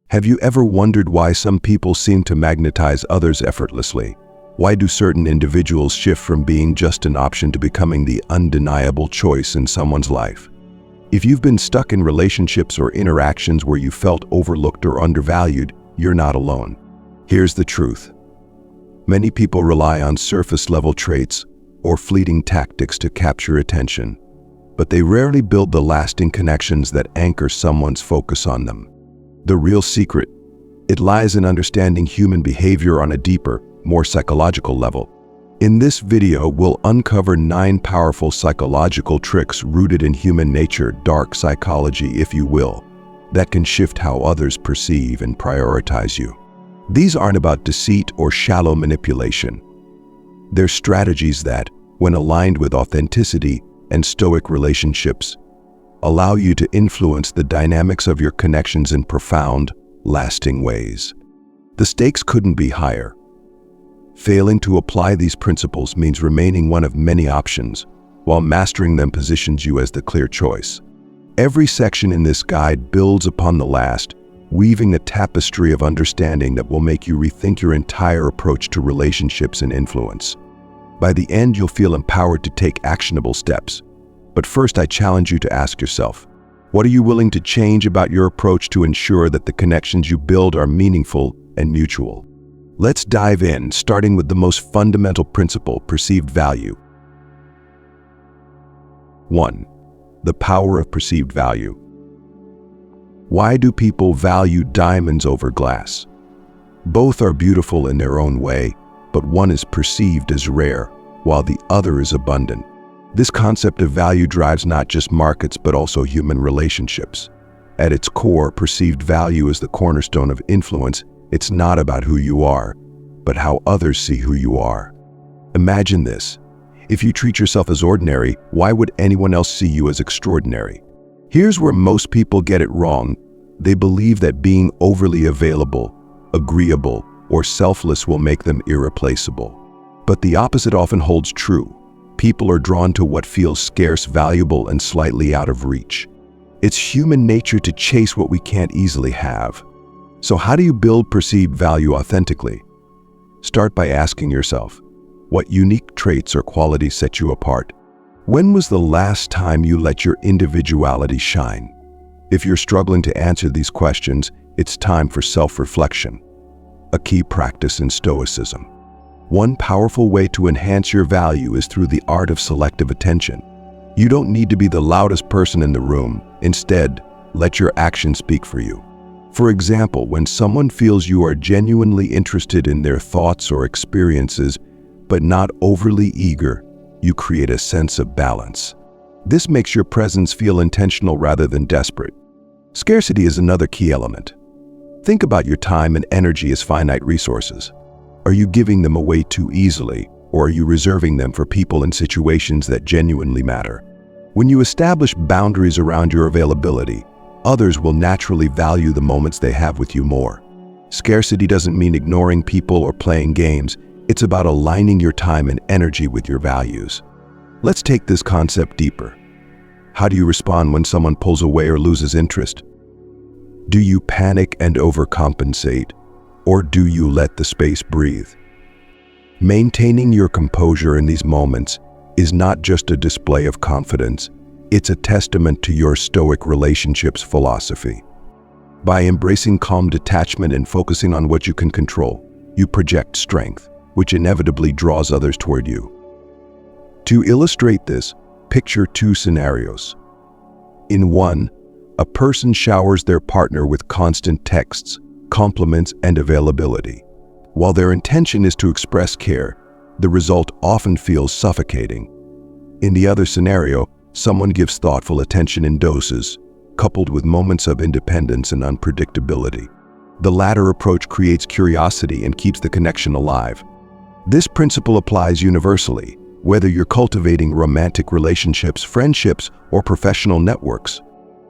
Have you ever wondered why some people seem to magnetize others effortlessly? Why do certain individuals shift from being just an option to becoming the undeniable choice in someone's life? If you've been stuck in relationships or interactions where you felt overlooked or undervalued, you're not alone. Here's the truth. Many people rely on surface-level traits or fleeting tactics to capture attention, but they rarely build the lasting connections that anchor someone's focus on them. The real secret, it lies in understanding human behavior on a deeper, more psychological level. In this video, we'll uncover 9 powerful psychological tricks rooted in human nature, dark psychology, if you will, that can shift how others perceive and prioritize you. These aren't about deceit or shallow manipulation. They're strategies that, when aligned with authenticity and stoic relationships, allow you to influence the dynamics of your connections in profound, lasting ways. The stakes couldn't be higher. Failing to apply these principles means remaining one of many options, while mastering them positions you as the clear choice. Every section in this guide builds upon the last, weaving a tapestry of understanding that will make you rethink your entire approach to relationships and influence. By the end, you'll feel empowered to take actionable steps. But first, I challenge you to ask yourself, what are you willing to change about your approach to ensure that the connections you build are meaningful and mutual? Let's dive in, starting with the most fundamental principle, perceived value. 1. The power of perceived value. Why do people value diamonds over glass? Both are beautiful in their own way, but one is perceived as rare, while the other is abundant. This concept of value drives not just markets but also human relationships. At its core, perceived value is the cornerstone of influence. It's not about who you are, but how others see who you are. Imagine this. If you treat yourself as ordinary, why would anyone else see you as extraordinary? Here's where most people get it wrong. They believe that being overly available, agreeable, or selfless will make them irreplaceable. But the opposite often holds true. People are drawn to what feels scarce, valuable, and slightly out of reach. It's human nature to chase what we can't easily have. So how do you build perceived value authentically? Start by asking yourself, what unique traits or qualities set you apart? When was the last time you let your individuality shine? If you're struggling to answer these questions, it's time for self-reflection, a key practice in Stoicism. One powerful way to enhance your value is through the art of selective attention. You don't need to be the loudest person in the room. Instead, let your actions speak for you. For example, when someone feels you are genuinely interested in their thoughts or experiences, but not overly eager, you create a sense of balance. This makes your presence feel intentional rather than desperate. Scarcity is another key element. Think about your time and energy as finite resources. Are you giving them away too easily, or are you reserving them for people and situations that genuinely matter? When you establish boundaries around your availability, others will naturally value the moments they have with you more. Scarcity doesn't mean ignoring people or playing games. It's about aligning your time and energy with your values. Let's take this concept deeper. How do you respond when someone pulls away or loses interest? Do you panic and overcompensate? Or do you let the space breathe? Maintaining your composure in these moments is not just a display of confidence, it's a testament to your Stoic relationships philosophy. By embracing calm detachment and focusing on what you can control, you project strength, which inevitably draws others toward you. To illustrate this, picture 2 scenarios. In one, a person showers their partner with constant texts, compliments, and availability. While their intention is to express care, the result often feels suffocating. In the other scenario, someone gives thoughtful attention in doses, coupled with moments of independence and unpredictability. The latter approach creates curiosity and keeps the connection alive. This principle applies universally, whether you're cultivating romantic relationships, friendships, or professional networks.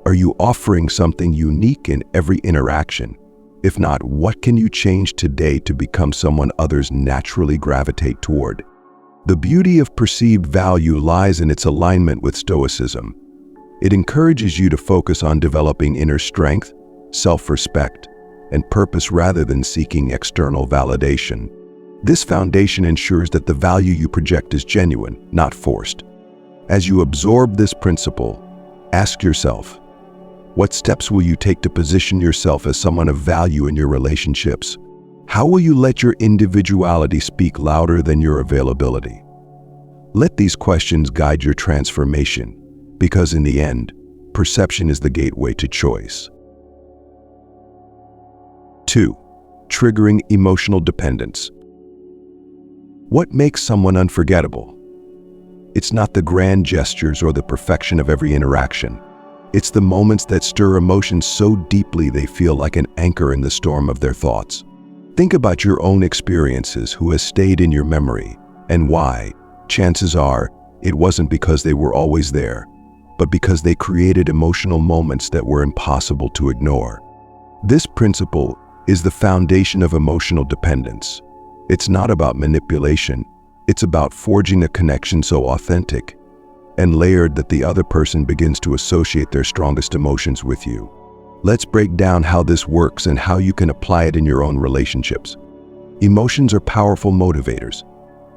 Are you offering something unique in every interaction? If not, what can you change today to become someone others naturally gravitate toward? The beauty of perceived value lies in its alignment with Stoicism. It encourages you to focus on developing inner strength, self-respect, and purpose rather than seeking external validation. This foundation ensures that the value you project is genuine, not forced. As you absorb this principle, ask yourself, what steps will you take to position yourself as someone of value in your relationships? How will you let your individuality speak louder than your availability? Let these questions guide your transformation, because in the end, perception is the gateway to choice. 2. Triggering emotional dependence. What makes someone unforgettable? It's not the grand gestures or the perfection of every interaction. It's the moments that stir emotions so deeply they feel like an anchor in the storm of their thoughts. Think about your own experiences, who has stayed in your memory, and why. Chances are, it wasn't because they were always there, but because they created emotional moments that were impossible to ignore. This principle is the foundation of emotional dependence. It's not about manipulation, it's about forging a connection so authentic and layered that the other person begins to associate their strongest emotions with you. Let's break down how this works and how you can apply it in your own relationships. Emotions are powerful motivators.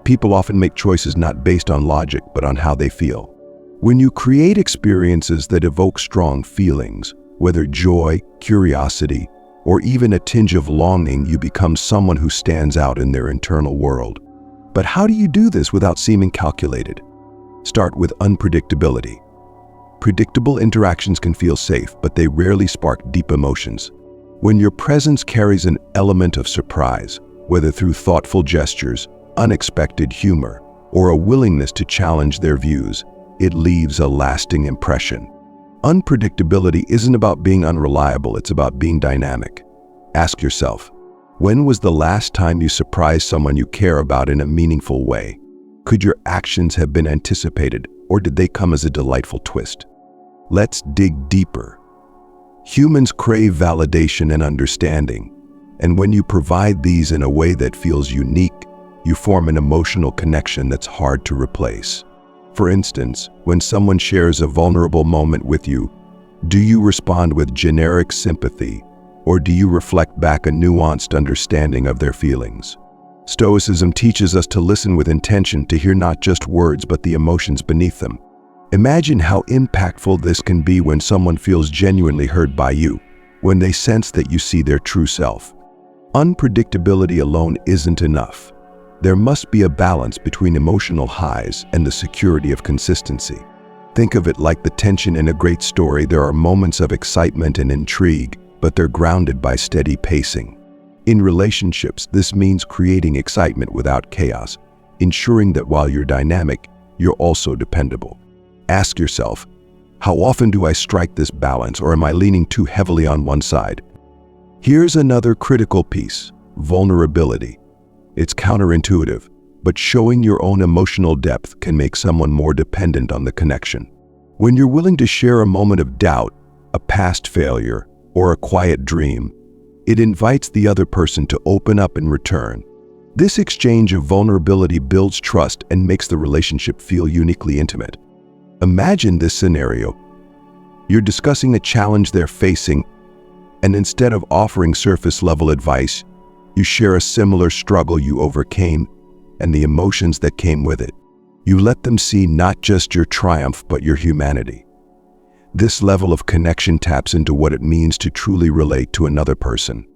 People often make choices not based on logic, but on how they feel. When you create experiences that evoke strong feelings, whether joy, curiosity, or even a tinge of longing, you become someone who stands out in their internal world. But how do you do this without seeming calculated? Start with unpredictability. Predictable interactions can feel safe, but they rarely spark deep emotions. When your presence carries an element of surprise, whether through thoughtful gestures, unexpected humor, or a willingness to challenge their views, it leaves a lasting impression. Unpredictability isn't about being unreliable, it's about being dynamic. Ask yourself, when was the last time you surprised someone you care about in a meaningful way? Could your actions have been anticipated, or did they come as a delightful twist? Let's dig deeper. Humans crave validation and understanding, and when you provide these in a way that feels unique, you form an emotional connection that's hard to replace. For instance, when someone shares a vulnerable moment with you, do you respond with generic sympathy, or do you reflect back a nuanced understanding of their feelings? Stoicism teaches us to listen with intention, to hear not just words but the emotions beneath them. Imagine how impactful this can be when someone feels genuinely heard by you, when they sense that you see their true self. Unpredictability alone isn't enough. There must be a balance between emotional highs and the security of consistency. Think of it like the tension in a great story. There are moments of excitement and intrigue, but they're grounded by steady pacing. In relationships, this means creating excitement without chaos, ensuring that while you're dynamic, you're also dependable. Ask yourself, how often do I strike this balance, or am I leaning too heavily on one side? Here's another critical piece: vulnerability. It's counterintuitive, but showing your own emotional depth can make someone more dependent on the connection. When you're willing to share a moment of doubt, a past failure, or a quiet dream, it invites the other person to open up in return. This exchange of vulnerability builds trust and makes the relationship feel uniquely intimate. Imagine this scenario. You're discussing a challenge they're facing, and instead of offering surface-level advice, you share a similar struggle you overcame and the emotions that came with it. You let them see not just your triumph, but your humanity. This level of connection taps into what it means to truly relate to another person.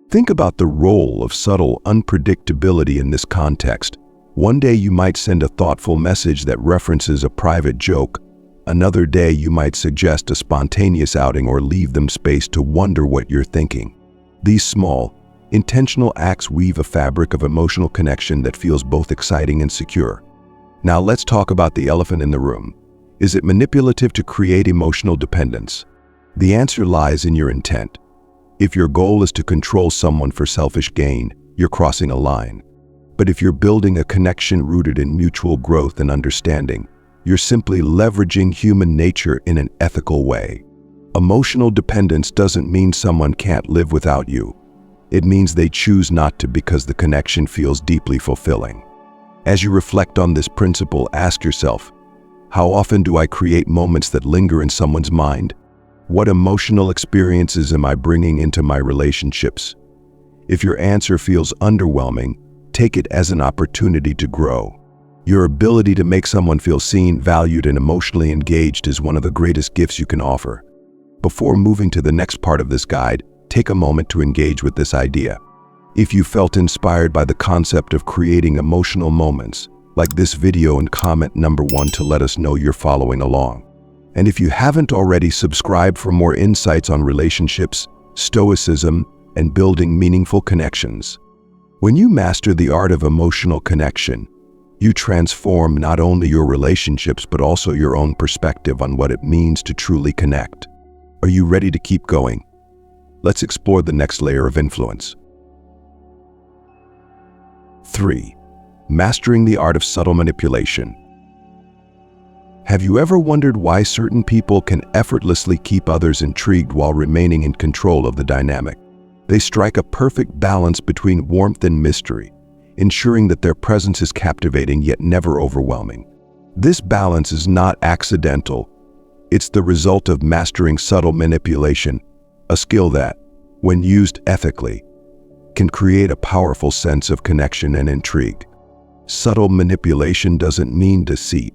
Think about the role of subtle unpredictability in this context. One day you might send a thoughtful message that references a private joke. Another day you might suggest a spontaneous outing or leave them space to wonder what you're thinking. These small, intentional acts weave a fabric of emotional connection that feels both exciting and secure. Now let's talk about the elephant in the room. Is it manipulative to create emotional dependence? The answer lies in your intent. If your goal is to control someone for selfish gain, you're crossing a line. But if you're building a connection rooted in mutual growth and understanding, you're simply leveraging human nature in an ethical way. Emotional dependence doesn't mean someone can't live without you. It means they choose not to because the connection feels deeply fulfilling. As you reflect on this principle, ask yourself, how often do I create moments that linger in someone's mind? What emotional experiences am I bringing into my relationships? If your answer feels underwhelming, take it as an opportunity to grow. Your ability to make someone feel seen, valued, and emotionally engaged is one of the greatest gifts you can offer. Before moving to the next part of this guide, take a moment to engage with this idea. If you felt inspired by the concept of creating emotional moments, like this video and comment number 1 to let us know you're following along. And if you haven't already, subscribe for more insights on relationships, stoicism, and building meaningful connections. When you master the art of emotional connection, you transform not only your relationships but also your own perspective on what it means to truly connect. Are you ready to keep going? Let's explore the next layer of influence. 3. Mastering the art of subtle manipulation. Have you ever wondered why certain people can effortlessly keep others intrigued while remaining in control of the dynamic? They strike a perfect balance between warmth and mystery, ensuring that their presence is captivating yet never overwhelming. This balance is not accidental. It's the result of mastering subtle manipulation, a skill that, when used ethically, can create a powerful sense of connection and intrigue. Subtle manipulation doesn't mean deceit.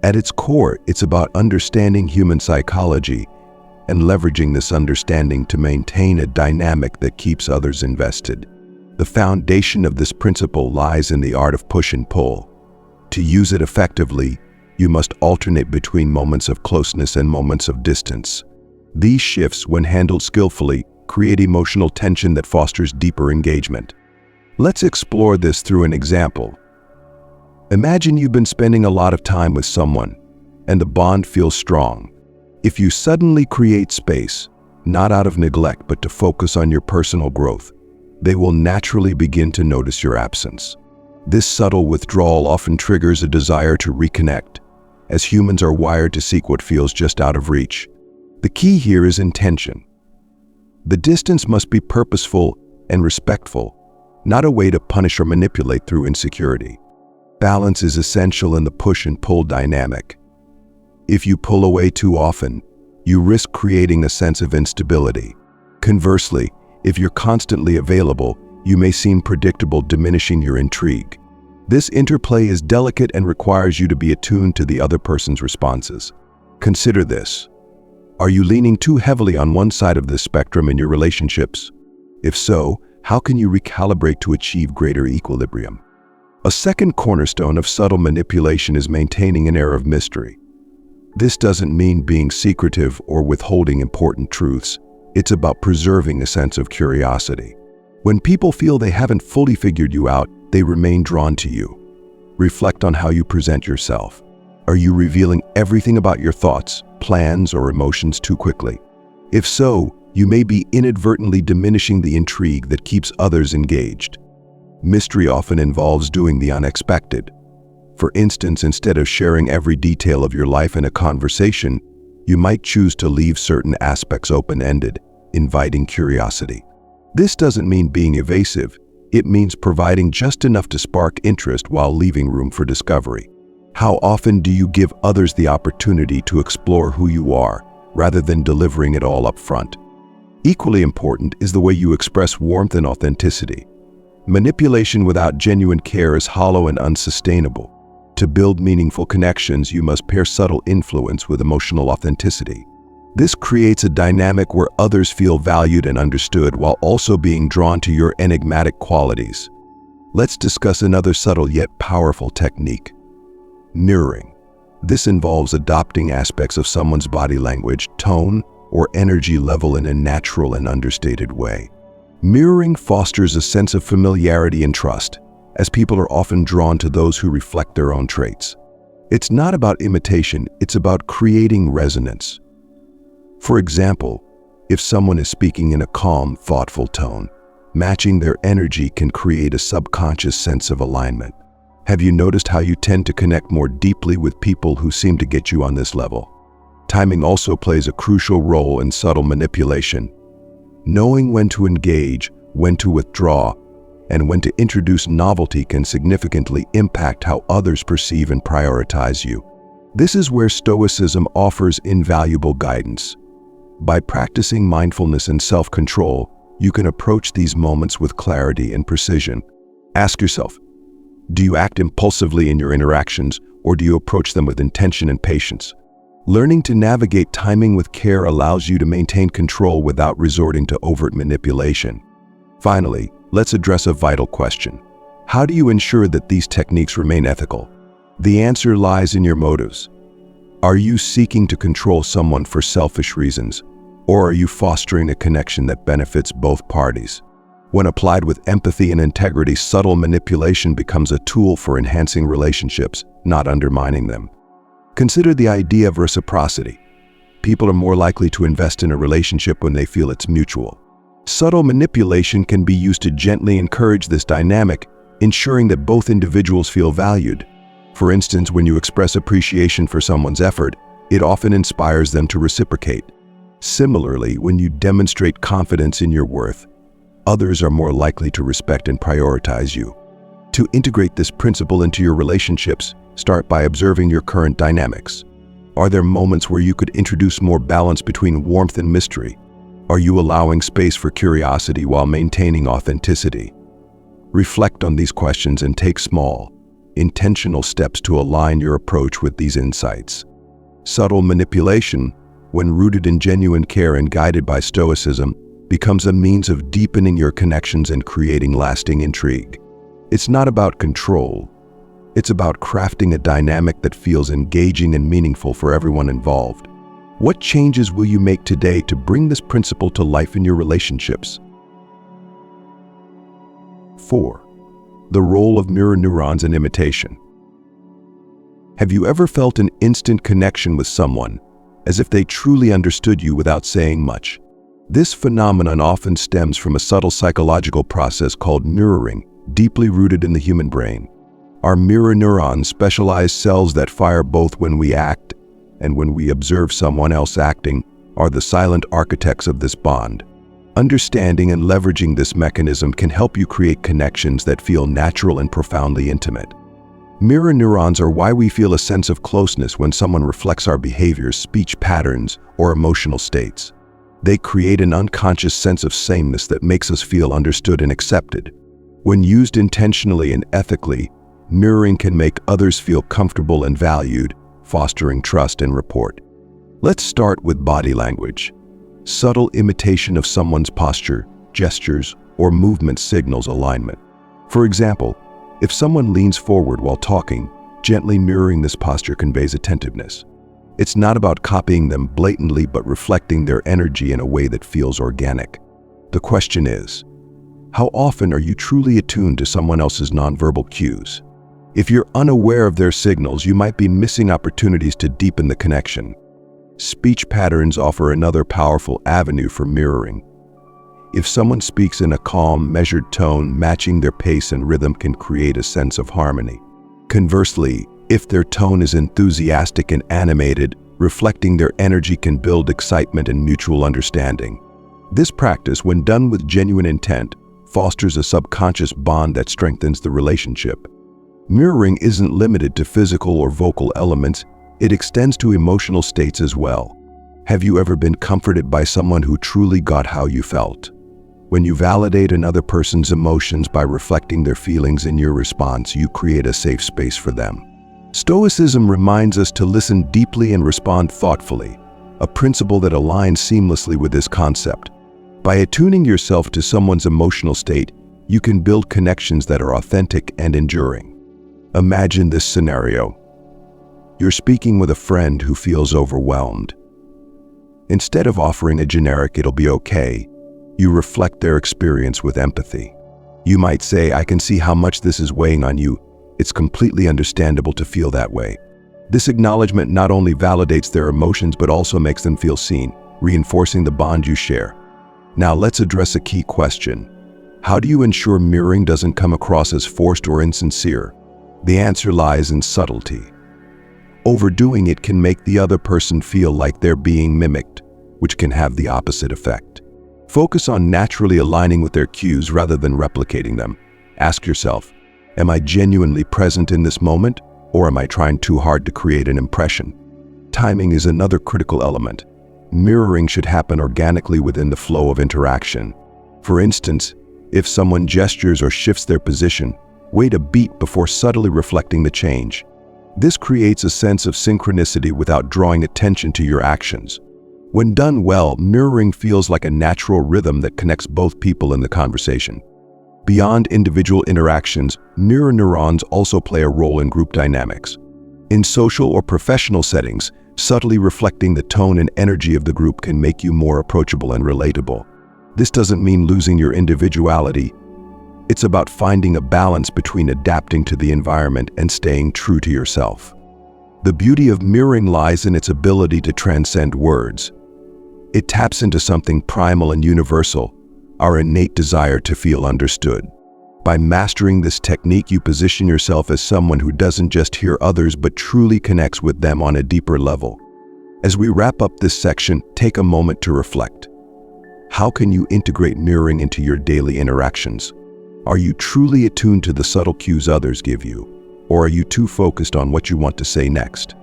At its core, it's about understanding human psychology and leveraging this understanding to maintain a dynamic that keeps others invested. The foundation of this principle lies in the art of push and pull. To use it effectively, you must alternate between moments of closeness and moments of distance. These shifts, when handled skillfully, create emotional tension that fosters deeper engagement. Let's explore this through an example. Imagine you've been spending a lot of time with someone, and the bond feels strong. If you suddenly create space, not out of neglect but to focus on your personal growth, they will naturally begin to notice your absence. This subtle withdrawal often triggers a desire to reconnect, as humans are wired to seek what feels just out of reach. The key here is intention. The distance must be purposeful and respectful, not a way to punish or manipulate through insecurity. Balance is essential in the push and pull dynamic. If you pull away too often, you risk creating a sense of instability. Conversely, if you're constantly available, you may seem predictable, diminishing your intrigue. This interplay is delicate and requires you to be attuned to the other person's responses. Consider this. Are you leaning too heavily on one side of this spectrum in your relationships? If so, how can you recalibrate to achieve greater equilibrium? A second cornerstone of subtle manipulation is maintaining an air of mystery. This doesn't mean being secretive or withholding important truths. It's about preserving a sense of curiosity. When people feel they haven't fully figured you out, they remain drawn to you. Reflect on how you present yourself. Are you revealing everything about your thoughts, plans, or emotions too quickly? If so, you may be inadvertently diminishing the intrigue that keeps others engaged. Mystery often involves doing the unexpected. For instance, instead of sharing every detail of your life in a conversation, you might choose to leave certain aspects open-ended, inviting curiosity. This doesn't mean being evasive. It means providing just enough to spark interest while leaving room for discovery. How often do you give others the opportunity to explore who you are, rather than delivering it all up front? Equally important is the way you express warmth and authenticity. Manipulation without genuine care is hollow and unsustainable. To build meaningful connections, you must pair subtle influence with emotional authenticity. This creates a dynamic where others feel valued and understood while also being drawn to your enigmatic qualities. Let's discuss another subtle yet powerful technique: mirroring. This involves adopting aspects of someone's body language, tone, or energy level in a natural and understated way. Mirroring fosters a sense of familiarity and trust, as people are often drawn to those who reflect their own traits. It's not about imitation, it's about creating resonance. For example, if someone is speaking in a calm, thoughtful tone, matching their energy can create a subconscious sense of alignment. Have you noticed how you tend to connect more deeply with people who seem to get you on this level? Timing also plays a crucial role in subtle manipulation. Knowing when to engage, when to withdraw, and when to introduce novelty can significantly impact how others perceive and prioritize you. This is where Stoicism offers invaluable guidance. By practicing mindfulness and self-control, you can approach these moments with clarity and precision. Ask yourself, do you act impulsively in your interactions, or do you approach them with intention and patience? Learning to navigate timing with care allows you to maintain control without resorting to overt manipulation. Finally, let's address a vital question. How do you ensure that these techniques remain ethical? The answer lies in your motives. Are you seeking to control someone for selfish reasons, or are you fostering a connection that benefits both parties? When applied with empathy and integrity, subtle manipulation becomes a tool for enhancing relationships, not undermining them. Consider the idea of reciprocity. People are more likely to invest in a relationship when they feel it's mutual. Subtle manipulation can be used to gently encourage this dynamic, ensuring that both individuals feel valued. For instance, when you express appreciation for someone's effort, it often inspires them to reciprocate. Similarly, when you demonstrate confidence in your worth, others are more likely to respect and prioritize you. To integrate this principle into your relationships, start by observing your current dynamics. Are there moments where you could introduce more balance between warmth and mystery? Are you allowing space for curiosity while maintaining authenticity? Reflect on these questions and take small, intentional steps to align your approach with these insights. Subtle manipulation, when rooted in genuine care and guided by Stoicism, becomes a means of deepening your connections and creating lasting intrigue. It's not about control. It's about crafting a dynamic that feels engaging and meaningful for everyone involved. What changes will you make today to bring this principle to life in your relationships? 4. The role of mirror neurons in imitation. Have you ever felt an instant connection with someone, as if they truly understood you without saying much? This phenomenon often stems from a subtle psychological process called mirroring, deeply rooted in the human brain. Our mirror neurons, specialized cells that fire both when we act and when we observe someone else acting, are the silent architects of this bond. Understanding and leveraging this mechanism can help you create connections that feel natural and profoundly intimate. Mirror neurons are why we feel a sense of closeness when someone reflects our behaviors, speech patterns, or emotional states. They create an unconscious sense of sameness that makes us feel understood and accepted. When used intentionally and ethically, mirroring can make others feel comfortable and valued, fostering trust and rapport. Let's start with body language. Subtle imitation of someone's posture, gestures, or movement signals alignment. For example, if someone leans forward while talking, gently mirroring this posture conveys attentiveness. It's not about copying them blatantly, but reflecting their energy in a way that feels organic. The question is, how often are you truly attuned to someone else's nonverbal cues? If you're unaware of their signals, you might be missing opportunities to deepen the connection. Speech patterns offer another powerful avenue for mirroring. If someone speaks in a calm, measured tone, matching their pace and rhythm can create a sense of harmony. Conversely, if their tone is enthusiastic and animated, reflecting their energy can build excitement and mutual understanding. This practice, when done with genuine intent, fosters a subconscious bond that strengthens the relationship. Mirroring isn't limited to physical or vocal elements, it extends to emotional states as well. Have you ever been comforted by someone who truly got how you felt? When you validate another person's emotions by reflecting their feelings in your response, you create a safe space for them. Stoicism reminds us to listen deeply and respond thoughtfully, a principle that aligns seamlessly with this concept. By attuning yourself to someone's emotional state, you can build connections that are authentic and enduring. Imagine this scenario. You're speaking with a friend who feels overwhelmed. Instead of offering a generic "it'll be okay," you reflect their experience with empathy. You might say, "I can see how much this is weighing on you. It's completely understandable to feel that way." This acknowledgement not only validates their emotions but also makes them feel seen, reinforcing the bond you share. Now let's address a key question. How do you ensure mirroring doesn't come across as forced or insincere? The answer lies in subtlety. Overdoing it can make the other person feel like they're being mimicked, which can have the opposite effect. Focus on naturally aligning with their cues rather than replicating them. Ask yourself, am I genuinely present in this moment, Or am I trying too hard to create an impression? Timing is another critical element. Mirroring should happen organically within the flow of interaction. For instance, if someone gestures or shifts their position, wait a beat before subtly reflecting the change. This creates a sense of synchronicity without drawing attention to your actions. When done well, mirroring feels like a natural rhythm that connects both people in the conversation. Beyond individual interactions, mirror neurons also play a role in group dynamics. In social or professional settings, subtly reflecting the tone and energy of the group can make you more approachable and relatable. This doesn't mean losing your individuality. It's about finding a balance between adapting to the environment and staying true to yourself. The beauty of mirroring lies in its ability to transcend words. It taps into something primal and universal, our innate desire to feel understood. By mastering this technique, you position yourself as someone who doesn't just hear others but truly connects with them on a deeper level. As we wrap up this section, take a moment to reflect. How can you integrate mirroring into your daily interactions? Are you truly attuned to the subtle cues others give you? Or are you too focused on what you want to say next?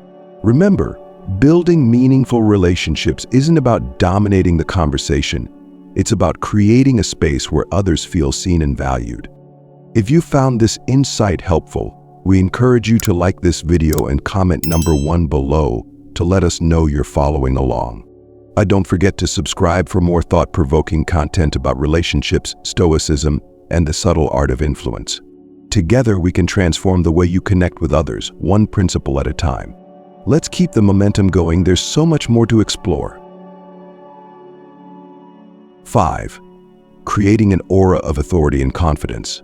Remember, building meaningful relationships isn't about dominating the conversation. It's about creating a space where others feel seen and valued. If you found this insight helpful, we encourage you to like this video and comment number 1 below to let us know you're following along. Don't forget to subscribe for more thought-provoking content about relationships, stoicism, and the subtle art of influence. Together, we can transform the way you connect with others, one principle at a time. Let's keep the momentum going. There's so much more to explore. 5. Creating an aura of authority and confidence.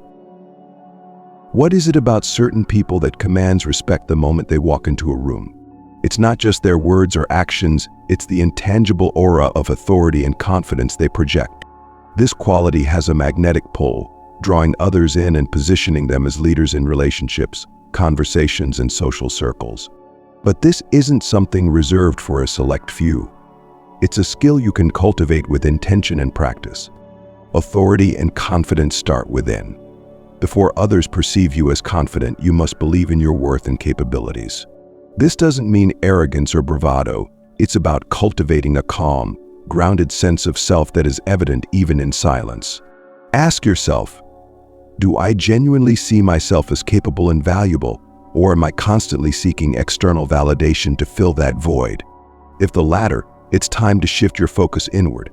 What is it about certain people that commands respect the moment they walk into a room? It's not just their words or actions, it's the intangible aura of authority and confidence they project. This quality has a magnetic pull, drawing others in and positioning them as leaders in relationships, conversations, and social circles. But this isn't something reserved for a select few. It's a skill you can cultivate with intention and practice. Authority and confidence start within. Before others perceive you as confident, you must believe in your worth and capabilities. This doesn't mean arrogance or bravado. It's about cultivating a calm, grounded sense of self that is evident even in silence. Ask yourself, do I genuinely see myself as capable and valuable, or am I constantly seeking external validation to fill that void? If the latter, it's time to shift your focus inward.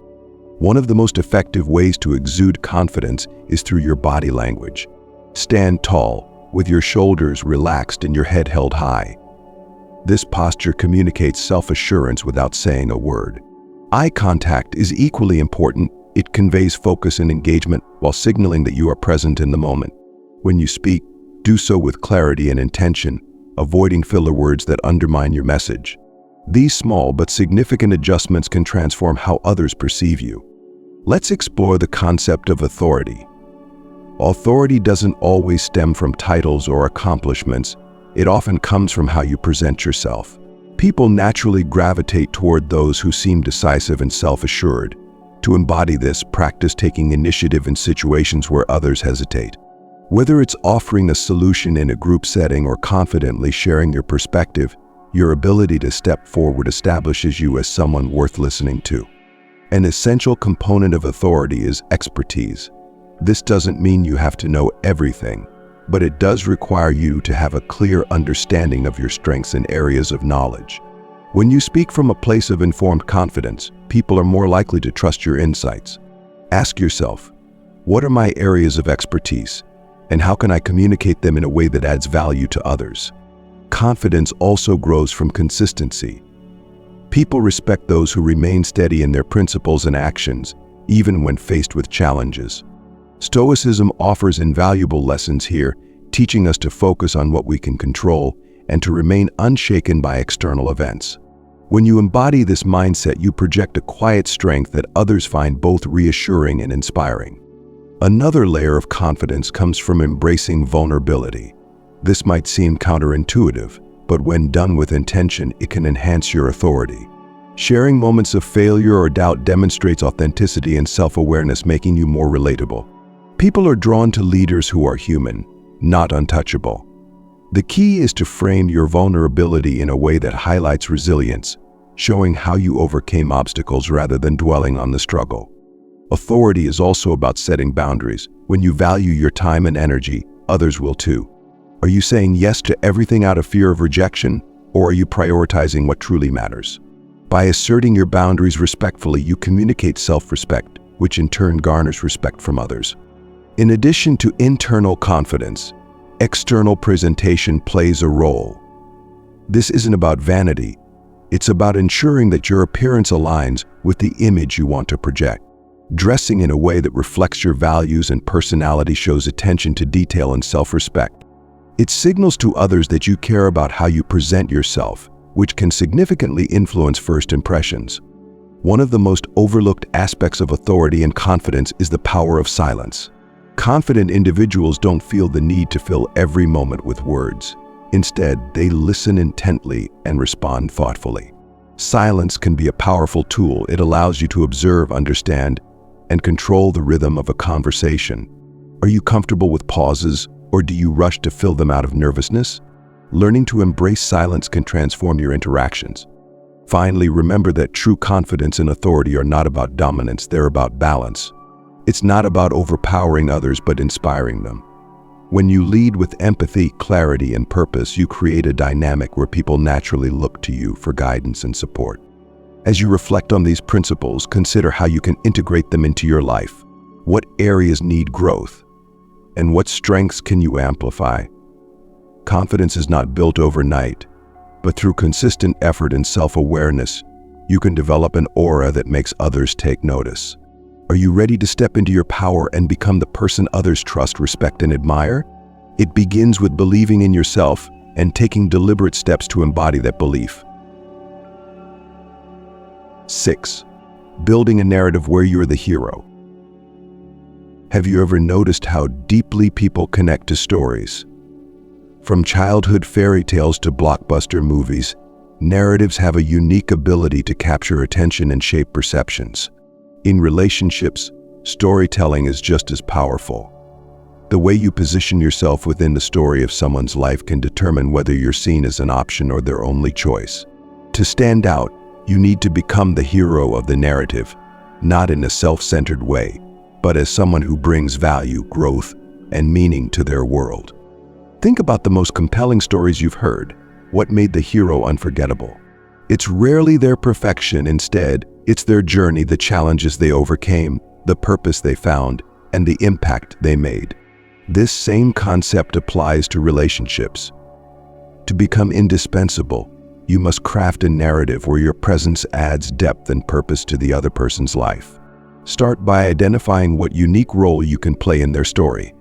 One of the most effective ways to exude confidence is through your body language. Stand tall, with your shoulders relaxed and your head held high. This posture communicates self-assurance without saying a word. Eye contact is equally important. It conveys focus and engagement while signaling that you are present in the moment. When you speak, do so with clarity and intention, avoiding filler words that undermine your message. These small but significant adjustments can transform how others perceive you. Let's explore the concept of authority. Authority doesn't always stem from titles or accomplishments. It often comes from how you present yourself. People naturally gravitate toward those who seem decisive and self-assured. To embody this, practice taking initiative in situations where others hesitate. Whether it's offering a solution in a group setting or confidently sharing your perspective, your ability to step forward establishes you as someone worth listening to. An essential component of authority is expertise. This doesn't mean you have to know everything, but it does require you to have a clear understanding of your strengths and areas of knowledge. When you speak from a place of informed confidence, people are more likely to trust your insights. Ask yourself, what are my areas of expertise, and how can I communicate them in a way that adds value to others? Confidence also grows from consistency. People respect those who remain steady in their principles and actions, even when faced with challenges. Stoicism offers invaluable lessons here, teaching us to focus on what we can control and to remain unshaken by external events. When you embody this mindset, you project a quiet strength that others find both reassuring and inspiring. Another layer of confidence comes from embracing vulnerability. This might seem counterintuitive, but when done with intention, it can enhance your authority. Sharing moments of failure or doubt demonstrates authenticity and self-awareness, making you more relatable. People are drawn to leaders who are human, not untouchable. The key is to frame your vulnerability in a way that highlights resilience, showing how you overcame obstacles rather than dwelling on the struggle. Authority is also about setting boundaries. When you value your time and energy, others will too. Are you saying yes to everything out of fear of rejection, or are you prioritizing what truly matters? By asserting your boundaries respectfully, you communicate self-respect, which in turn garners respect from others. In addition to internal confidence, external presentation plays a role. This isn't about vanity. It's about ensuring that your appearance aligns with the image you want to project. Dressing in a way that reflects your values and personality shows attention to detail and self-respect. It signals to others that you care about how you present yourself, which can significantly influence first impressions. One of the most overlooked aspects of authority and confidence is the power of silence. Confident individuals don't feel the need to fill every moment with words. Instead, they listen intently and respond thoughtfully. Silence can be a powerful tool. It allows you to observe, understand, and control the rhythm of a conversation. Are you comfortable with pauses, or do you rush to fill them out of nervousness? Learning to embrace silence can transform your interactions. Finally, remember that true confidence and authority are not about dominance, they're about balance. It's not about overpowering others, but inspiring them. When you lead with empathy, clarity, and purpose, you create a dynamic where people naturally look to you for guidance and support. As you reflect on these principles, consider how you can integrate them into your life. What areas need growth? And what strengths can you amplify? Confidence is not built overnight, but through consistent effort and self-awareness, you can develop an aura that makes others take notice. Are you ready to step into your power and become the person others trust, respect, and admire? It begins with believing in yourself and taking deliberate steps to embody that belief. 6. Building a narrative where you're the hero. Have you ever noticed how deeply people connect to stories? From childhood fairy tales to blockbuster movies, narratives have a unique ability to capture attention and shape perceptions. In relationships, storytelling is just as powerful. The way you position yourself within the story of someone's life can determine whether you're seen as an option or their only choice. To stand out, you need to become the hero of the narrative, not in a self-centered way, but as someone who brings value, growth, and meaning to their world. Think about the most compelling stories you've heard. What made the hero unforgettable? It's rarely their perfection. Instead, it's their journey, the challenges they overcame, the purpose they found, and the impact they made. This same concept applies to relationships. To become indispensable, you must craft a narrative where your presence adds depth and purpose to the other person's life. Start by identifying what unique role you can play in their story.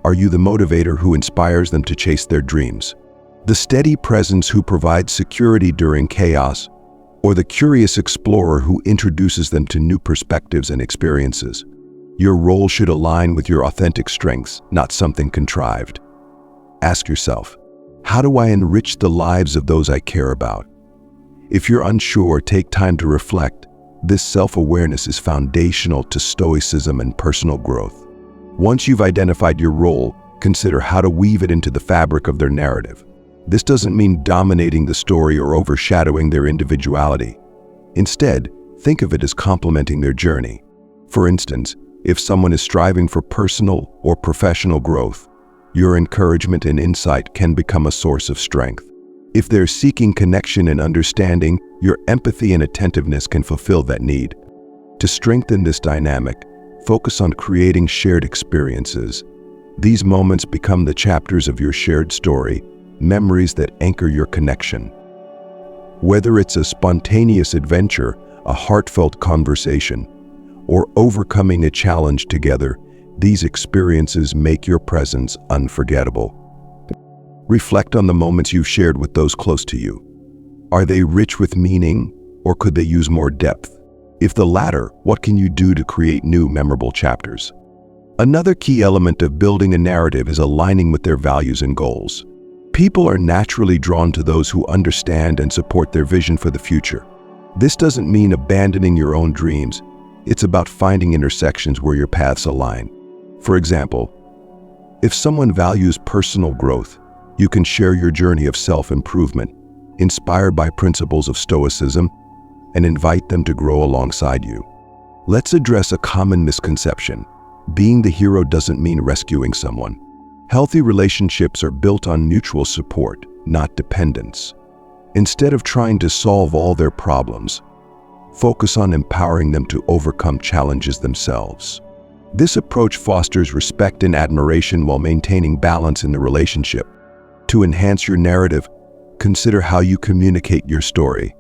Are you the motivator who inspires them to chase their dreams? The steady presence who provides security during chaos? Or the curious explorer who introduces them to new perspectives and experiences? Your role should align with your authentic strengths, not something contrived. Ask yourself, how do I enrich the lives of those I care about? If you're unsure, take time to reflect. This self-awareness is foundational to stoicism and personal growth. Once you've identified your role, consider how to weave it into the fabric of their narrative. This doesn't mean dominating the story or overshadowing their individuality. Instead, think of it as complementing their journey. For instance, if someone is striving for personal or professional growth, your encouragement and insight can become a source of strength. If they're seeking connection and understanding, your empathy and attentiveness can fulfill that need. To strengthen this dynamic, focus on creating shared experiences. These moments become the chapters of your shared story, memories that anchor your connection. Whether it's a spontaneous adventure, a heartfelt conversation, or overcoming a challenge together, these experiences make your presence unforgettable. Reflect on the moments you've shared with those close to you. Are they rich with meaning, or could they use more depth? If the latter, what can you do to create new memorable chapters? Another key element of building a narrative is aligning with their values and goals. People are naturally drawn to those who understand and support their vision for the future. This doesn't mean abandoning your own dreams. It's about finding intersections where your paths align. For example, if someone values personal growth, You can share your journey of self-improvement, inspired by principles of Stoicism, and invite them to grow alongside you. Let's address a common misconception. Being the hero doesn't mean rescuing someone. Healthy relationships are built on mutual support, not dependence. Instead of trying to solve all their problems, focus on empowering them to overcome challenges themselves. This approach fosters respect and admiration while maintaining balance in the relationship. To enhance your narrative, consider how you communicate your story.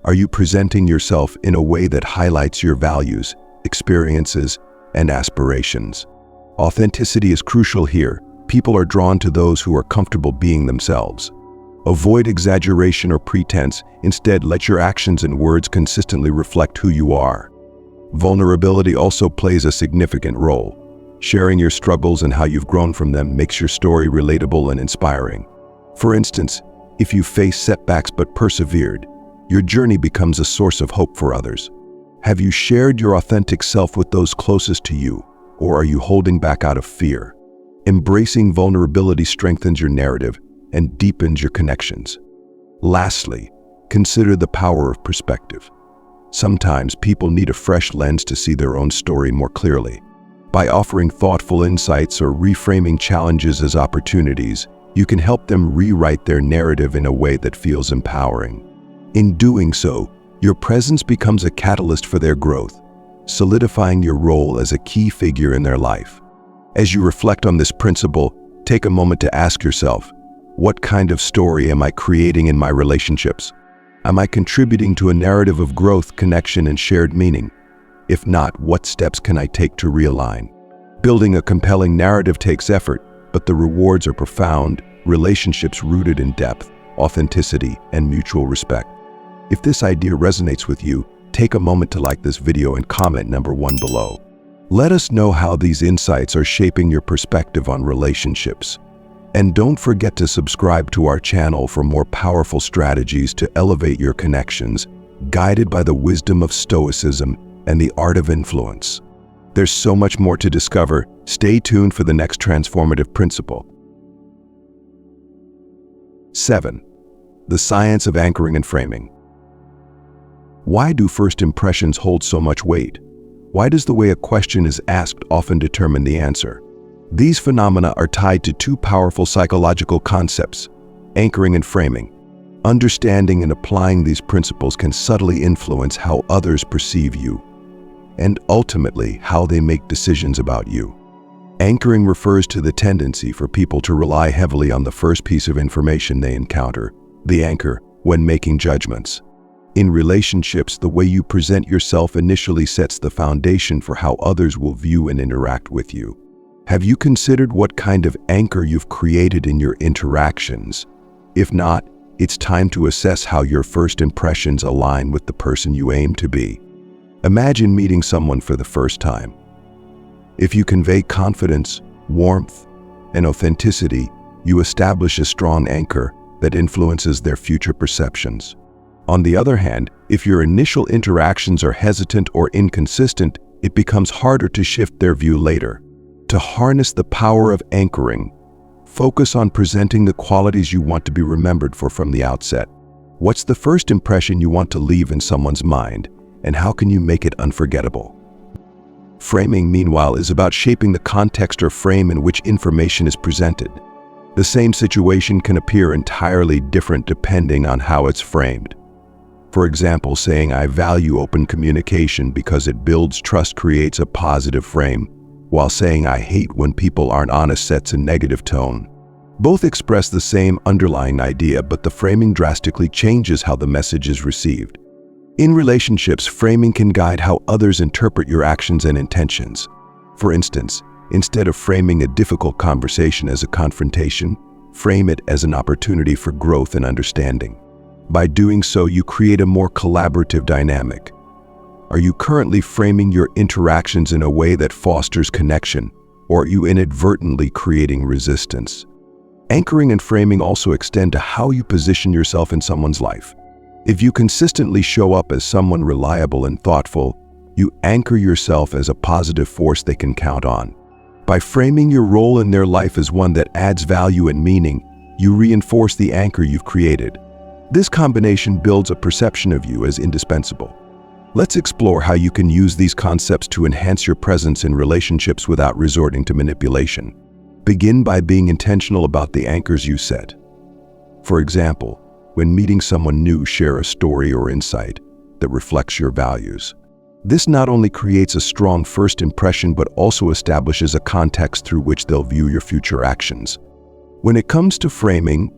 Are you presenting yourself in a way that highlights your values, experiences, and aspirations? Authenticity is crucial here. People are drawn to those who are comfortable being themselves. Avoid exaggeration or pretense. Instead, let your actions and words consistently reflect who you are. Vulnerability also plays a significant role. Sharing your struggles and how you've grown from them makes your story relatable and inspiring. For instance, if you face setbacks but persevered, your journey becomes a source of hope for others. Have you shared your authentic self with those closest to you, or are you holding back out of fear? Embracing vulnerability strengthens your narrative and deepens your connections. Lastly, consider the power of perspective. Sometimes people need a fresh lens to see their own story more clearly. By offering thoughtful insights or reframing challenges as opportunities, you can help them rewrite their narrative in a way that feels empowering. In doing so, your presence becomes a catalyst for their growth, solidifying your role as a key figure in their life. As you reflect on this principle, take a moment to ask yourself, what kind of story am I creating in my relationships? Am I contributing to a narrative of growth, connection, and shared meaning? If not, what steps can I take to realign? Building a compelling narrative takes effort, but the rewards are profound, relationships rooted in depth, authenticity, and mutual respect. If this idea resonates with you, take a moment to like this video and comment number 1 below. Let us know how these insights are shaping your perspective on relationships. And don't forget to subscribe to our channel for more powerful strategies to elevate your connections, guided by the wisdom of Stoicism and the art of influence. There's so much more to discover. Stay tuned for the next transformative principle. 7. The science of anchoring and framing. Why do first impressions hold so much weight? Why does the way a question is asked often determine the answer? These phenomena are tied to two powerful psychological concepts: anchoring and framing. Understanding and applying these principles can subtly influence how others perceive you, and ultimately how they make decisions about you. Anchoring refers to the tendency for people to rely heavily on the first piece of information they encounter, the anchor, when making judgments. In relationships, the way you present yourself initially sets the foundation for how others will view and interact with you. Have you considered what kind of anchor you've created in your interactions? If not, it's time to assess how your first impressions align with the person you aim to be. Imagine meeting someone for the first time. If you convey confidence, warmth, and authenticity, you establish a strong anchor that influences their future perceptions. On the other hand, if your initial interactions are hesitant or inconsistent, it becomes harder to shift their view later. To harness the power of anchoring, focus on presenting the qualities you want to be remembered for from the outset. What's the first impression you want to leave in someone's mind, and how can you make it unforgettable? Framing, meanwhile, is about shaping the context or frame in which information is presented. The same situation can appear entirely different depending on how it's framed. For example, saying "I value open communication because it builds trust" creates a positive frame, while saying "I hate when people aren't honest" sets a negative tone. Both express the same underlying idea, but the framing drastically changes how the message is received. In relationships, framing can guide how others interpret your actions and intentions. For instance, instead of framing a difficult conversation as a confrontation, frame it as an opportunity for growth and understanding. By doing so, you create a more collaborative dynamic. Are you currently framing your interactions in a way that fosters connection, or are you inadvertently creating resistance? Anchoring and framing also extend to how you position yourself in someone's life. If you consistently show up as someone reliable and thoughtful, you anchor yourself as a positive force they can count on. By framing your role in their life as one that adds value and meaning, you reinforce the anchor you've created. This combination builds a perception of you as indispensable. Let's explore how you can use these concepts to enhance your presence in relationships without resorting to manipulation. Begin by being intentional about the anchors you set. For example, when meeting someone new, share a story or insight that reflects your values. This not only creates a strong first impression but also establishes a context through which they'll view your future actions. When it comes to framing,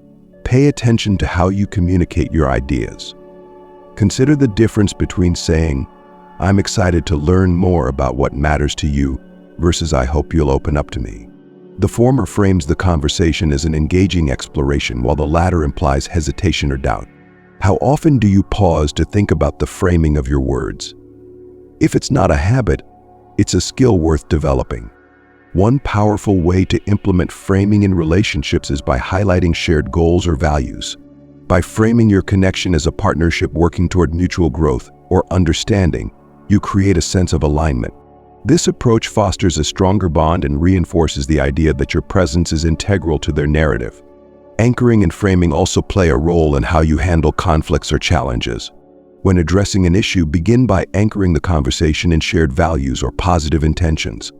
pay attention to how you communicate your ideas. Consider the difference between saying, "I'm excited to learn more about what matters to you," versus "I hope you'll open up to me." The former frames the conversation as an engaging exploration, while the latter implies hesitation or doubt. How often do you pause to think about the framing of your words? If it's not a habit, it's a skill worth developing. One powerful way to implement framing in relationships is by highlighting shared goals or values. By framing your connection as a partnership working toward mutual growth or understanding, you create a sense of alignment. This approach fosters a stronger bond and reinforces the idea that your presence is integral to their narrative. Anchoring and framing also play a role in how you handle conflicts or challenges. When addressing an issue, begin by anchoring the conversation in shared values or positive intentions.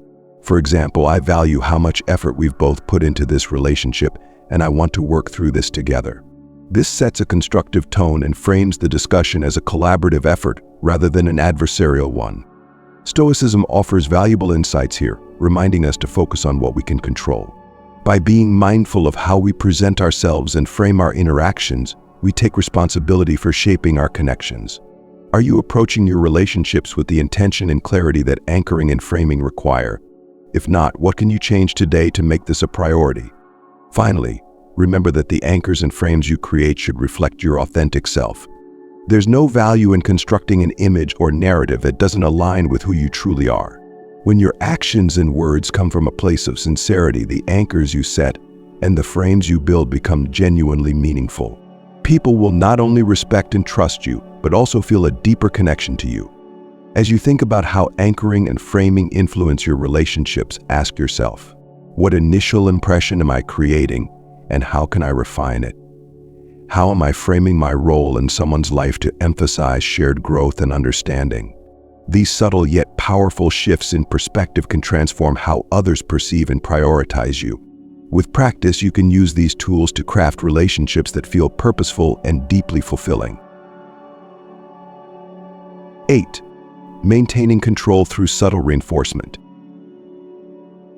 For example, "I value how much effort we've both put into this relationship, and I want to work through this together." This sets a constructive tone and frames the discussion as a collaborative effort rather than an adversarial one. Stoicism offers valuable insights here, reminding us to focus on what we can control. By being mindful of how we present ourselves and frame our interactions, we take responsibility for shaping our connections. Are you approaching your relationships with the intention and clarity that anchoring and framing require? If not, what can you change today to make this a priority? Finally, remember that the anchors and frames you create should reflect your authentic self. There's no value in constructing an image or narrative that doesn't align with who you truly are. When your actions and words come from a place of sincerity, the anchors you set and the frames you build become genuinely meaningful. People will not only respect and trust you, but also feel a deeper connection to you. As you think about how anchoring and framing influence your relationships, ask yourself, what initial impression am I creating, and how can I refine it? How am I framing my role in someone's life to emphasize shared growth and understanding? These subtle yet powerful shifts in perspective can transform how others perceive and prioritize you. With practice, you can use these tools to craft relationships that feel purposeful and deeply fulfilling. 8. Maintaining control through subtle reinforcement.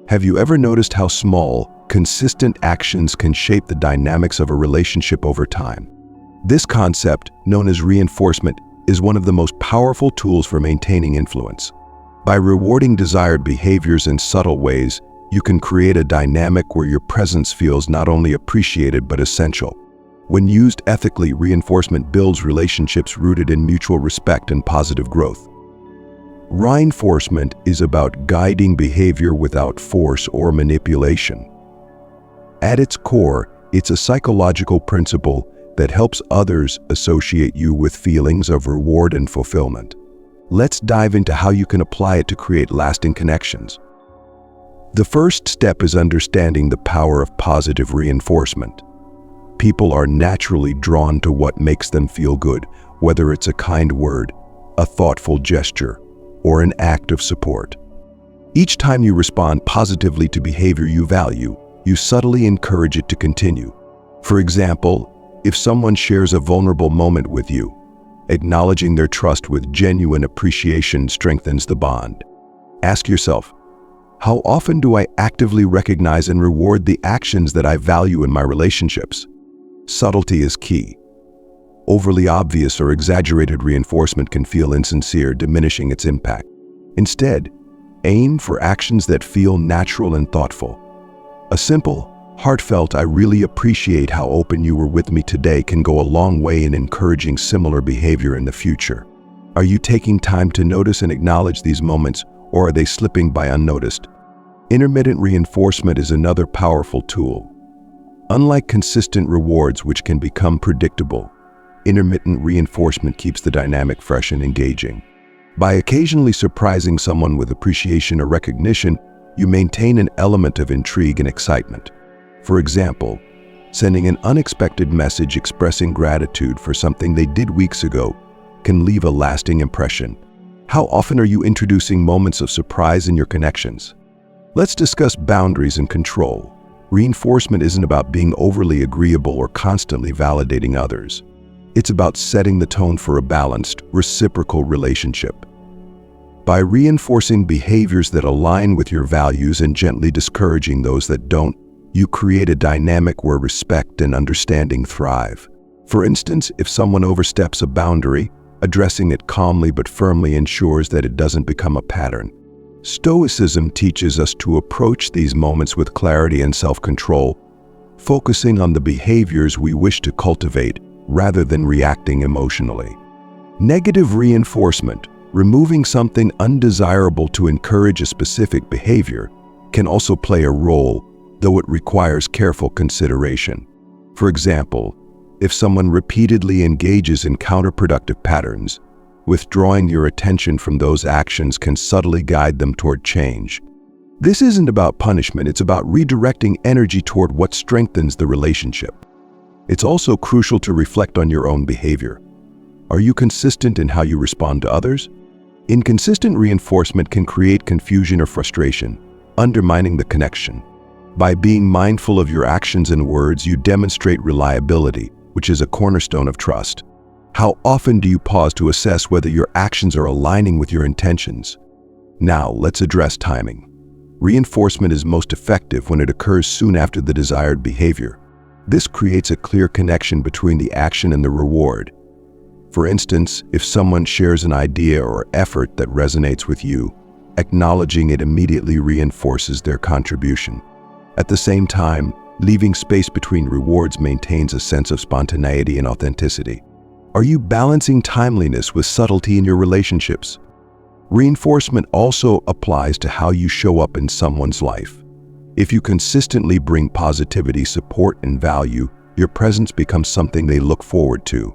Have you ever noticed how small, consistent actions can shape the dynamics of a relationship over time? This concept, known as reinforcement, is one of the most powerful tools for maintaining influence. By rewarding desired behaviors in subtle ways, you can create a dynamic where your presence feels not only appreciated but essential. When used ethically, reinforcement builds relationships rooted in mutual respect and positive growth. Reinforcement is about guiding behavior without force or manipulation. At its core, it's a psychological principle that helps others associate you with feelings of reward and fulfillment. Let's dive into how you can apply it to create lasting connections. The first step is understanding the power of positive reinforcement. People are naturally drawn to what makes them feel good, whether it's a kind word, a thoughtful gesture, or an act of support. Each time you respond positively to behavior you value, you subtly encourage it to continue. For example, if someone shares a vulnerable moment with you, acknowledging their trust with genuine appreciation strengthens the bond. Ask yourself, how often do I actively recognize and reward the actions that I value in my relationships? Subtlety is key. Overly obvious or exaggerated reinforcement can feel insincere, diminishing its impact. Instead, aim for actions that feel natural and thoughtful. A simple, heartfelt "I really appreciate how open you were with me today" can go a long way in encouraging similar behavior in the future. Are you taking time to notice and acknowledge these moments, or are they slipping by unnoticed? Intermittent reinforcement is another powerful tool. Unlike consistent rewards, which can become predictable, intermittent reinforcement keeps the dynamic fresh and engaging. By occasionally surprising someone with appreciation or recognition, you maintain an element of intrigue and excitement. For example, Sending an unexpected message expressing gratitude for something they did weeks ago can leave a lasting impression. How often are you introducing moments of surprise in your connections? Let's discuss boundaries and control. Reinforcement isn't about being overly agreeable or constantly validating others. It's about setting the tone for a balanced, reciprocal relationship. By reinforcing behaviors that align with your values and gently discouraging those that don't, you create a dynamic where respect and understanding thrive. For instance, if someone oversteps a boundary, addressing it calmly but firmly ensures that it doesn't become a pattern. Stoicism teaches us to approach these moments with clarity and self-control, focusing on the behaviors we wish to cultivate rather than reacting emotionally. Negative reinforcement, removing something undesirable to encourage a specific behavior, can also play a role, though it requires careful consideration. For example, if someone repeatedly engages in counterproductive patterns, withdrawing your attention from those actions can subtly guide them toward change. This isn't about punishment, it's about redirecting energy toward what strengthens the relationship. It's also crucial to reflect on your own behavior. Are you consistent in how you respond to others? Inconsistent reinforcement can create confusion or frustration, undermining the connection. By being mindful of your actions and words, you demonstrate reliability, which is a cornerstone of trust. How often do you pause to assess whether your actions are aligning with your intentions? Now, let's address timing. Reinforcement is most effective when it occurs soon after the desired behavior. This creates a clear connection between the action and the reward. For instance, if someone shares an idea or effort that resonates with you, acknowledging it immediately reinforces their contribution. At the same time, leaving space between rewards maintains a sense of spontaneity and authenticity. Are you balancing timeliness with subtlety in your relationships? Reinforcement also applies to how you show up in someone's life. If you consistently bring positivity, support, and value, your presence becomes something they look forward to.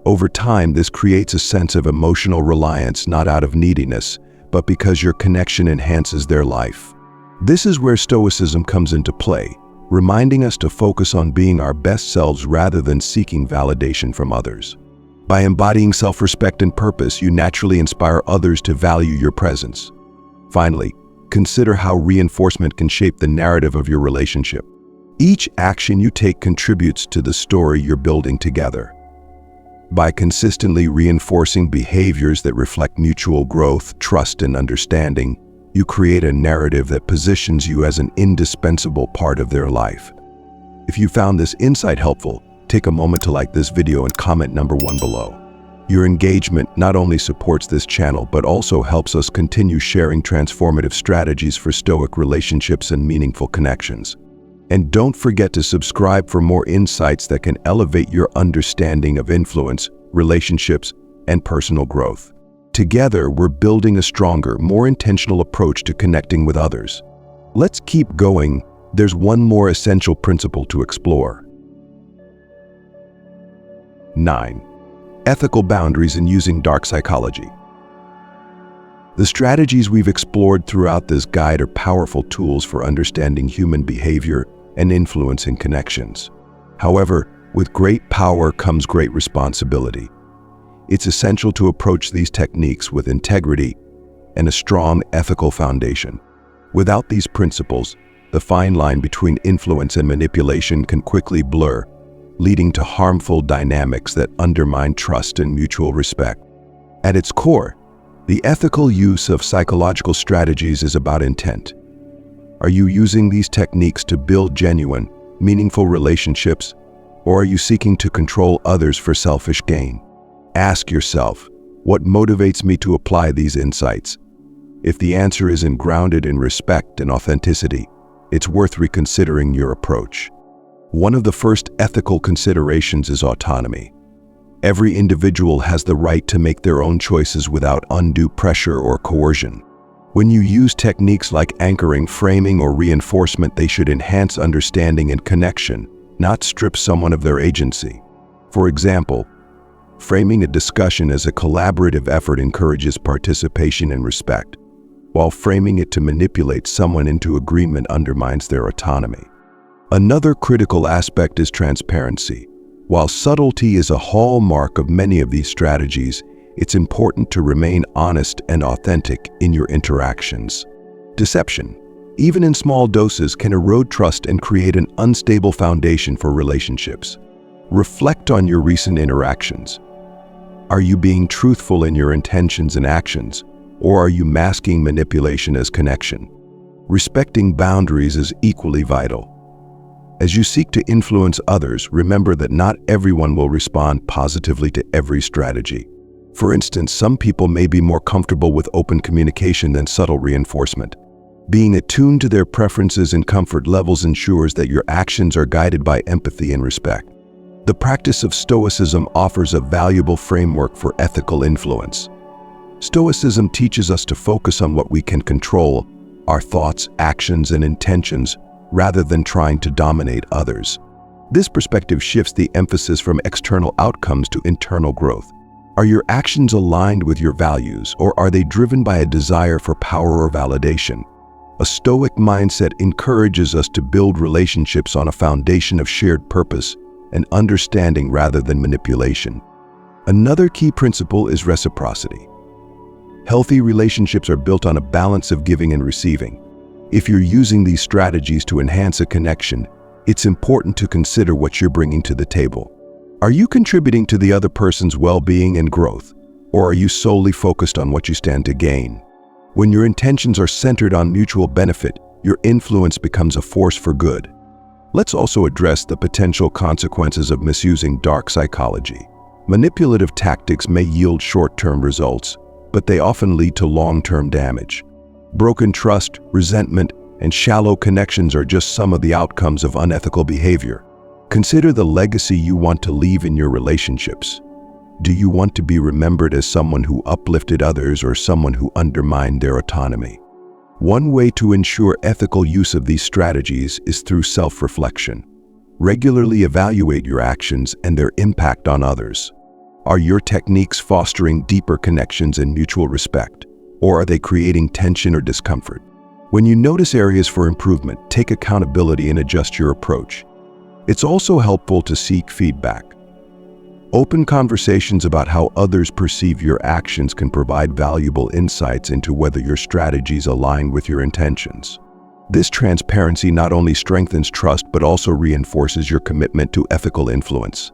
Over time, this creates a sense of emotional reliance, not out of neediness, but because your connection enhances their life. This is where Stoicism comes into play, reminding us to focus on being our best selves rather than seeking validation from others. By embodying self-respect and purpose, you naturally inspire others to value your presence. Finally, consider how reinforcement can shape the narrative of your relationship. Each action you take contributes to the story you're building together. By consistently reinforcing behaviors that reflect mutual growth, trust, and understanding, you create a narrative that positions you as an indispensable part of their life. If you found this insight helpful, take a moment to like this video and comment number 1 below. Your engagement not only supports this channel, but also helps us continue sharing transformative strategies for Stoic relationships and meaningful connections. And don't forget to subscribe for more insights that can elevate your understanding of influence, relationships, and personal growth. Together, we're building a stronger, more intentional approach to connecting with others. Let's keep going. There's one more essential principle to explore. 9. Ethical boundaries in using dark psychology. The strategies we've explored throughout this guide are powerful tools for understanding human behavior and influencing connections. However, with great power comes great responsibility. It's essential to approach these techniques with integrity and a strong ethical foundation. Without these principles, the fine line between influence and manipulation can quickly blur, leading to harmful dynamics that undermine trust and mutual respect. At its core, the ethical use of psychological strategies is about intent. Are you using these techniques to build genuine, meaningful relationships, or are you seeking to control others for selfish gain? Ask yourself, what motivates me to apply these insights? If the answer isn't grounded in respect and authenticity, it's worth reconsidering your approach. One of the first ethical considerations is autonomy. Every individual has the right to make their own choices without undue pressure or coercion. When you use techniques like anchoring, framing, or reinforcement, they should enhance understanding and connection, not strip someone of their agency. For example, framing a discussion as a collaborative effort encourages participation and respect, while framing it to manipulate someone into agreement undermines their autonomy. Another critical aspect is transparency. While subtlety is a hallmark of many of these strategies, it's important to remain honest and authentic in your interactions. Deception, even in small doses, can erode trust and create an unstable foundation for relationships. Reflect on your recent interactions. Are you being truthful in your intentions and actions, or are you masking manipulation as connection? Respecting boundaries is equally vital. As you seek to influence others, remember that not everyone will respond positively to every strategy. For instance, some people may be more comfortable with open communication than subtle reinforcement. Being attuned to their preferences and comfort levels ensures that your actions are guided by empathy and respect. The practice of Stoicism offers a valuable framework for ethical influence. Stoicism teaches us to focus on what we can control, our thoughts, actions, and intentions, rather than trying to dominate others. This perspective shifts the emphasis from external outcomes to internal growth. Are your actions aligned with your values, or are they driven by a desire for power or validation? A Stoic mindset encourages us to build relationships on a foundation of shared purpose and understanding rather than manipulation. Another key principle is reciprocity. Healthy relationships are built on a balance of giving and receiving. If you're using these strategies to enhance a connection, it's important to consider what you're bringing to the table. Are you contributing to the other person's well-being and growth, or are you solely focused on what you stand to gain? When your intentions are centered on mutual benefit, your influence becomes a force for good. Let's also address the potential consequences of misusing dark psychology. Manipulative tactics may yield short-term results, but they often lead to long-term damage. Broken trust, resentment, and shallow connections are just some of the outcomes of unethical behavior. Consider the legacy you want to leave in your relationships. Do you want to be remembered as someone who uplifted others or someone who undermined their autonomy? One way to ensure ethical use of these strategies is through self-reflection. Regularly evaluate your actions and their impact on others. Are your techniques fostering deeper connections and mutual respect, or are they creating tension or discomfort? When you notice areas for improvement, take accountability and adjust your approach. It's also helpful to seek feedback. Open conversations about how others perceive your actions can provide valuable insights into whether your strategies align with your intentions. This transparency not only strengthens trust but also reinforces your commitment to ethical influence.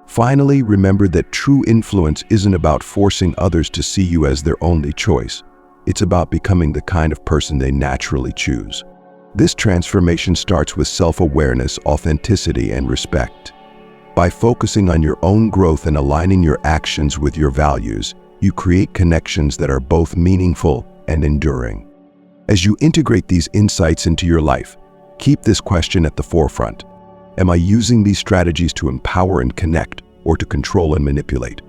Finally, remember that true influence isn't about forcing others to see you as their only choice. It's about becoming the kind of person they naturally choose. This transformation starts with self-awareness, authenticity, and respect. By focusing on your own growth and aligning your actions with your values, you create connections that are both meaningful and enduring. As you integrate these insights into your life, keep this question at the forefront. Am I using these strategies to empower and connect, or to control and manipulate?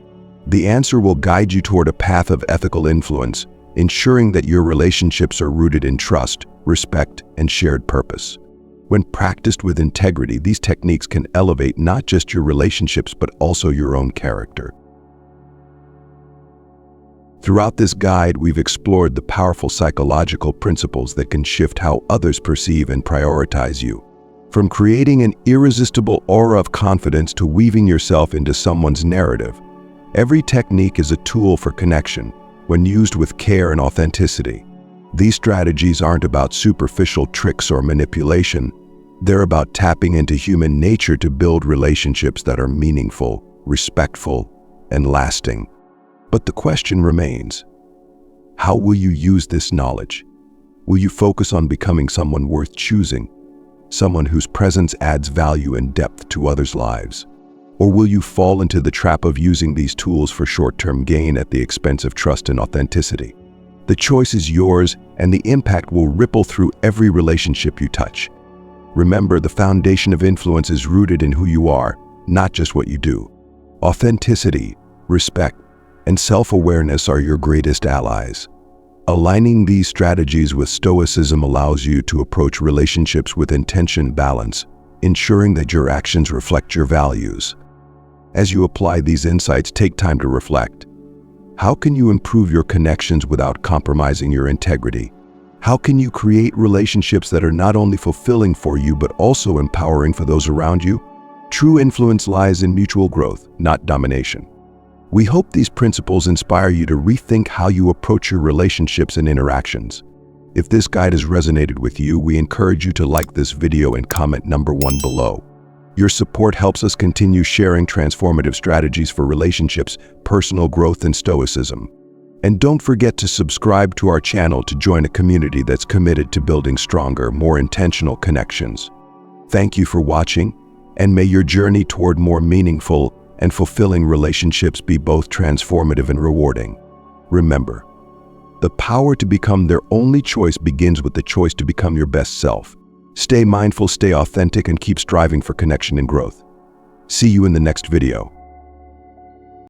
The answer will guide you toward a path of ethical influence, ensuring that your relationships are rooted in trust, respect, and shared purpose. When practiced with integrity, these techniques can elevate not just your relationships but also your own character. Throughout this guide, we've explored the powerful psychological principles that can shift how others perceive and prioritize you. From creating an irresistible aura of confidence to weaving yourself into someone's narrative, every technique is a tool for connection when used with care and authenticity. These strategies aren't about superficial tricks or manipulation. They're about tapping into human nature to build relationships that are meaningful, respectful, and lasting. But the question remains, how will you use this knowledge? Will you focus on becoming someone worth choosing, someone whose presence adds value and depth to others' lives? Or will you fall into the trap of using these tools for short-term gain at the expense of trust and authenticity? The choice is yours, and the impact will ripple through every relationship you touch. Remember, the foundation of influence is rooted in who you are, not just what you do. Authenticity, respect, and self-awareness are your greatest allies. Aligning these strategies with Stoicism allows you to approach relationships with intention and balance, ensuring that your actions reflect your values. As you apply these insights, take time to reflect. How can you improve your connections without compromising your integrity? How can you create relationships that are not only fulfilling for you but also empowering for those around you? True influence lies in mutual growth, not domination. We hope these principles inspire you to rethink how you approach your relationships and interactions. If this guide has resonated with you, we encourage you to like this video and comment number 1 below. Your support helps us continue sharing transformative strategies for relationships, personal growth, and stoicism. And don't forget to subscribe to our channel to join a community that's committed to building stronger, more intentional connections. Thank you for watching, and may your journey toward more meaningful and fulfilling relationships be both transformative and rewarding. Remember, the power to become their only choice begins with the choice to become your best self. Stay mindful, stay authentic, and keep striving for connection and growth. See you in the next video.